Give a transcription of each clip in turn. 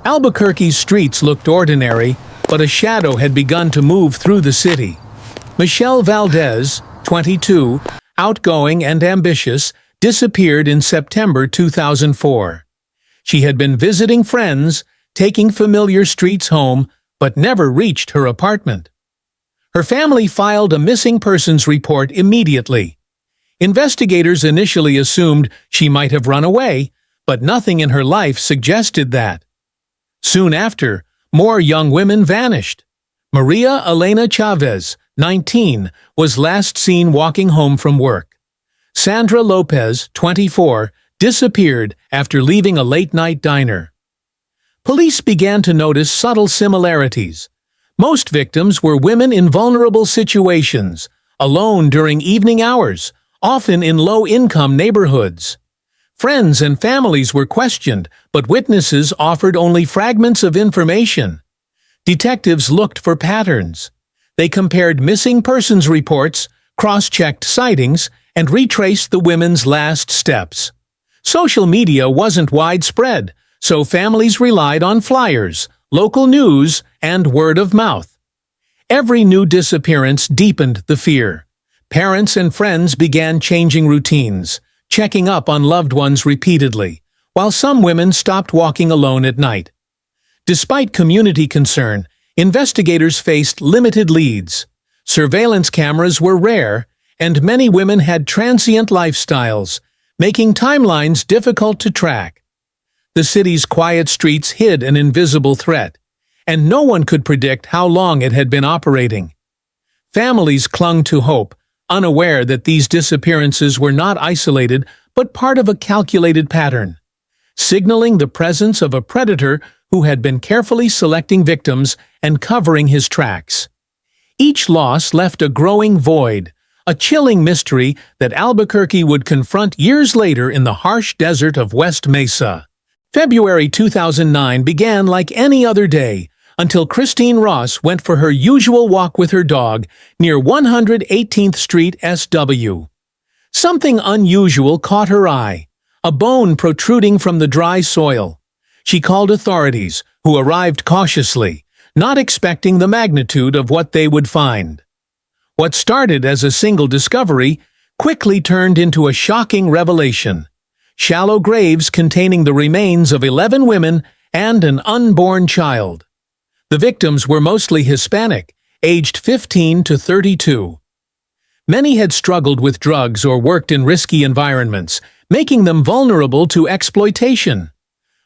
Albuquerque's streets looked ordinary, but a shadow had begun to move through the city. Michelle Valdez, 22, outgoing and ambitious, disappeared in September 2004. She had been visiting friends, taking familiar streets home, but never reached her apartment. Her family filed a missing persons report immediately. Investigators initially assumed she might have run away, but nothing in her life suggested that. Soon after, more young women vanished. Maria Elena Chavez, 19, was last seen walking home from work. Sandra Lopez, 24, disappeared after leaving a late-night diner. Police began to notice subtle similarities. Most victims were women in vulnerable situations, alone during evening hours, often in low-income neighborhoods. Friends and families were questioned, but witnesses offered only fragments of information. Detectives looked for patterns. They compared missing persons reports, cross-checked sightings, and retraced the women's last steps. Social media wasn't widespread, so families relied on flyers, local news, and word of mouth. Every new disappearance deepened the fear. Parents and friends began changing routines, checking up on loved ones repeatedly, while some women stopped walking alone at night. Despite community concern, investigators faced limited leads. Surveillance cameras were rare, and many women had transient lifestyles, making timelines difficult to track. The city's quiet streets hid an invisible threat, and no one could predict how long it had been operating. Families clung to hope, unaware that these disappearances were not isolated but part of a calculated pattern, signaling the presence of a predator who had been carefully selecting victims and covering his tracks. Each loss left a growing void, a chilling mystery that Albuquerque would confront years later in the harsh desert of West Mesa. February 2009 began like any other day, until Christine Ross went for her usual walk with her dog near 118th Street SW. Something unusual caught her eye, a bone protruding from the dry soil. She called authorities, who arrived cautiously, not expecting the magnitude of what they would find. What started as a single discovery quickly turned into a shocking revelation: shallow graves containing the remains of 11 women and an unborn child. The victims were mostly Hispanic, aged 15 to 32. Many had struggled with drugs or worked in risky environments, making them vulnerable to exploitation.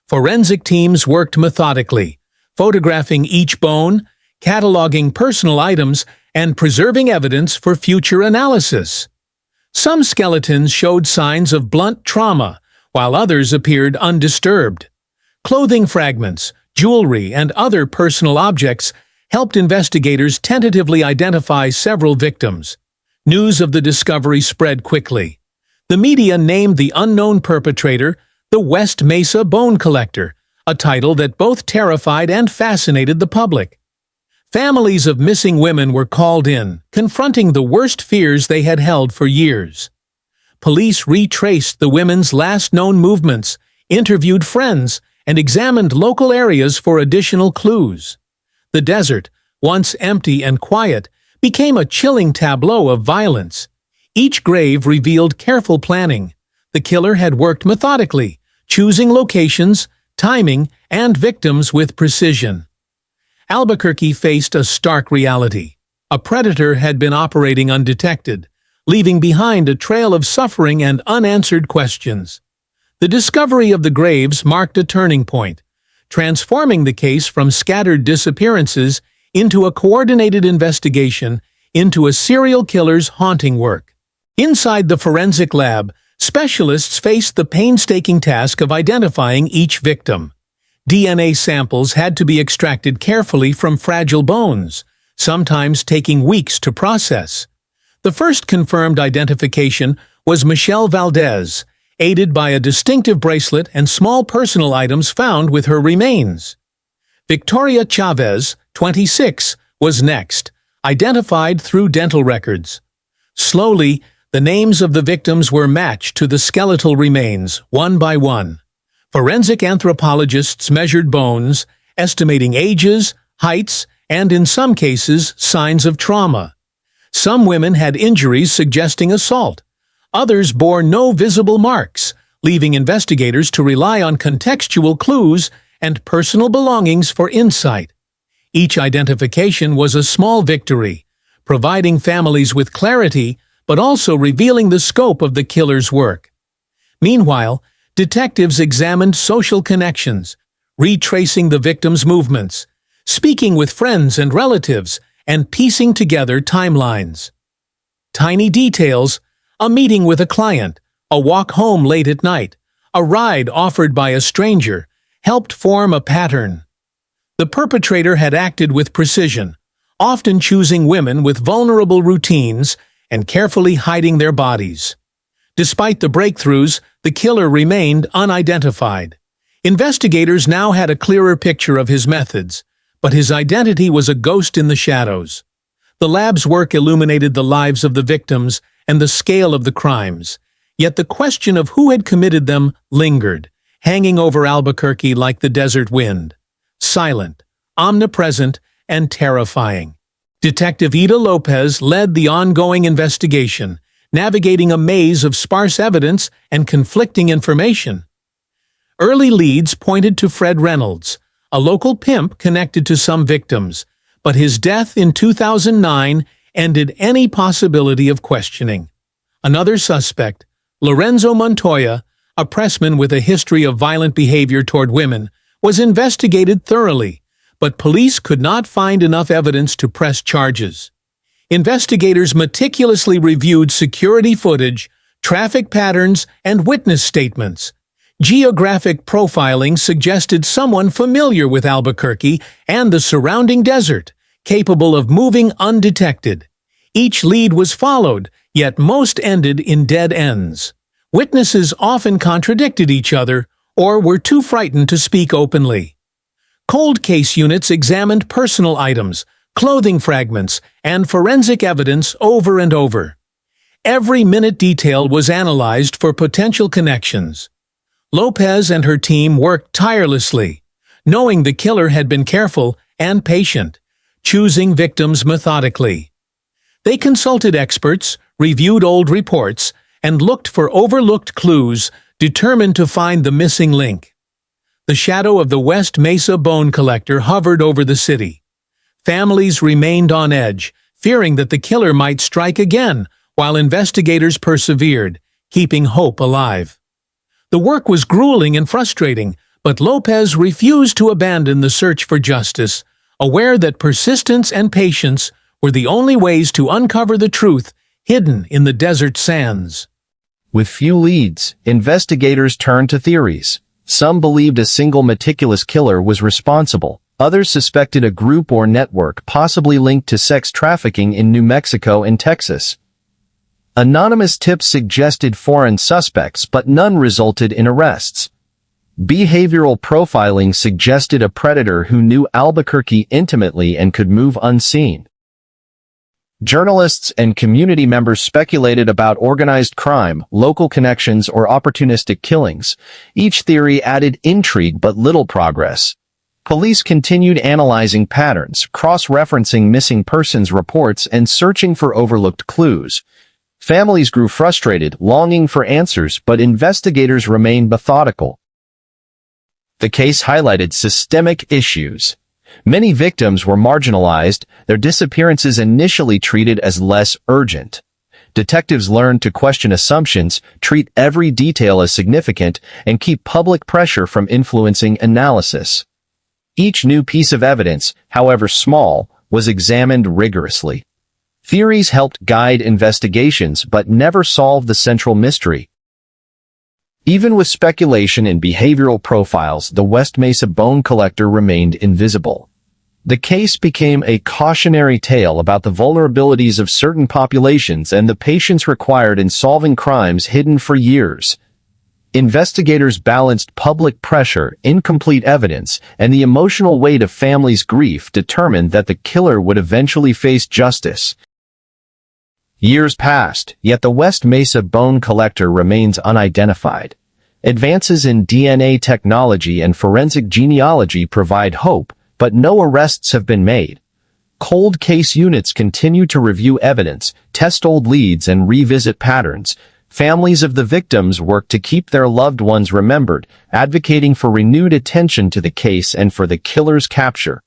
Forensic teams worked methodically, photographing each bone, cataloging personal items, and preserving evidence for future analysis. Some skeletons showed signs of blunt trauma, while others appeared undisturbed. Clothing fragments, jewelry, and other personal objects helped investigators tentatively identify several victims. News of the discovery spread quickly. The media named the unknown perpetrator the West Mesa Bone Collector, a title that both terrified and fascinated the public. Families of missing women were called in, confronting the worst fears they had held for years. Police retraced the women's last known movements, interviewed friends, and examined local areas for additional clues. The desert, once empty and quiet, became a chilling tableau of violence. Each grave revealed careful planning. The killer had worked methodically, choosing locations, timing, and victims with precision. Albuquerque faced a stark reality. A predator had been operating undetected, leaving behind a trail of suffering and unanswered questions. The discovery of the graves marked a turning point, transforming the case from scattered disappearances into a coordinated investigation into a serial killer's haunting work. Inside the forensic lab, specialists faced the painstaking task of identifying each victim. DNA samples had to be extracted carefully from fragile bones, sometimes taking weeks to process. The first confirmed identification was Michelle Valdez, aided by a distinctive bracelet and small personal items found with her remains. Victoria Chavez, 26, was next, identified through dental records. Slowly, the names of the victims were matched to the skeletal remains, one by one. Forensic anthropologists measured bones, estimating ages, heights, and in some cases, signs of trauma. Some women had injuries suggesting assault. Others bore no visible marks, leaving investigators to rely on contextual clues and personal belongings for insight. Each identification was a small victory, providing families with clarity but also revealing the scope of the killer's work. Meanwhile, detectives examined social connections, retracing the victim's movements, speaking with friends and relatives, and piecing together timelines. Tiny details, a meeting with a client, a walk home late at night, a ride offered by a stranger, helped form a pattern. The perpetrator had acted with precision, often choosing women with vulnerable routines and carefully hiding their bodies. Despite the breakthroughs, the killer remained unidentified. Investigators now had a clearer picture of his methods, but his identity was a ghost in the shadows. The lab's work illuminated the lives of the victims and the scale of the crimes, yet the question of who had committed them lingered, hanging over Albuquerque like the desert wind. Silent, omnipresent, and terrifying. Detective Elena Lopez led the ongoing investigation, navigating a maze of sparse evidence and conflicting information. Early leads pointed to Fred Reynolds, a local pimp connected to some victims, but his death in 2009 ended any possibility of questioning. Another suspect, Lorenzo Montoya, a pressman with a history of violent behavior toward women, was investigated thoroughly, but police could not find enough evidence to press charges. Investigators meticulously reviewed security footage, traffic patterns, and witness statements. Geographic profiling suggested someone familiar with Albuquerque and the surrounding desert, capable of moving undetected. Each lead was followed, yet most ended in dead ends. Witnesses often contradicted each other or were too frightened to speak openly. Cold case units examined personal items, clothing fragments, and forensic evidence over and over. Every minute detail was analyzed for potential connections. Lopez and her team worked tirelessly, knowing the killer had been careful and patient, choosing victims methodically. They consulted experts, reviewed old reports, and looked for overlooked clues, determined to find the missing link. The shadow of the West Mesa Bone Collector hovered over the city. Families remained on edge, fearing that the killer might strike again, while investigators persevered, keeping hope alive. The work was grueling and frustrating, but Lopez refused to abandon the search for justice, aware that persistence and patience were the only ways to uncover the truth hidden in the desert sands. With few leads, investigators turned to theories. Some believed a single meticulous killer was responsible. Others suspected a group or network possibly linked to sex trafficking in New Mexico and Texas. Anonymous tips suggested foreign suspects, but none resulted in arrests. Behavioral profiling suggested a predator who knew Albuquerque intimately and could move unseen. Journalists and community members speculated about organized crime, local connections, or opportunistic killings. Each theory added intrigue but little progress. Police continued analyzing patterns, cross-referencing missing persons reports, and searching for overlooked clues. Families grew frustrated, longing for answers, but investigators remained methodical. The case highlighted systemic issues. Many victims were marginalized, their disappearances initially treated as less urgent. Detectives learned to question assumptions, treat every detail as significant, and keep public pressure from influencing analysis. Each new piece of evidence, however small, was examined rigorously. Theories helped guide investigations but never solved the central mystery. Even with speculation and behavioral profiles, the West Mesa Bone Collector remained invisible. The case became a cautionary tale about the vulnerabilities of certain populations and the patience required in solving crimes hidden for years. Investigators balanced public pressure, incomplete evidence, and the emotional weight of families' grief, determined that the killer would eventually face justice. Years passed, yet the West Mesa Bone Collector remains unidentified. Advances in DNA technology and forensic genealogy provide hope, but no arrests have been made. Cold case units continue to review evidence, test old leads, and revisit patterns. Families of the victims work to keep their loved ones remembered, advocating for renewed attention to the case and for the killer's capture.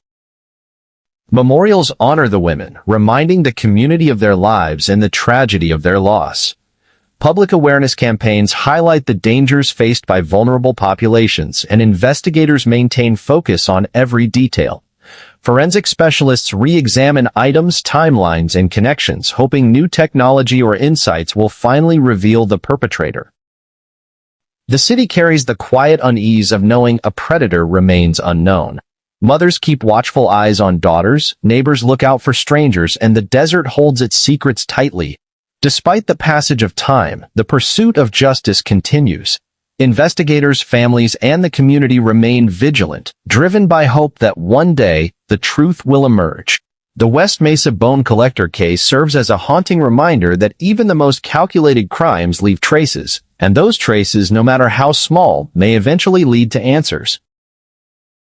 Memorials honor the women, reminding the community of their lives and the tragedy of their loss. Public awareness campaigns highlight the dangers faced by vulnerable populations, and investigators maintain focus on every detail. Forensic specialists re-examine items, timelines, and connections, hoping new technology or insights will finally reveal the perpetrator. The city carries the quiet unease of knowing a predator remains unknown. Mothers keep watchful eyes on daughters, neighbors look out for strangers, and the desert holds its secrets tightly. Despite the passage of time, the pursuit of justice continues. Investigators, families, and the community remain vigilant, driven by hope that one day, the truth will emerge. The West Mesa Bone Collector case serves as a haunting reminder that even the most calculated crimes leave traces, and those traces, no matter how small, may eventually lead to answers.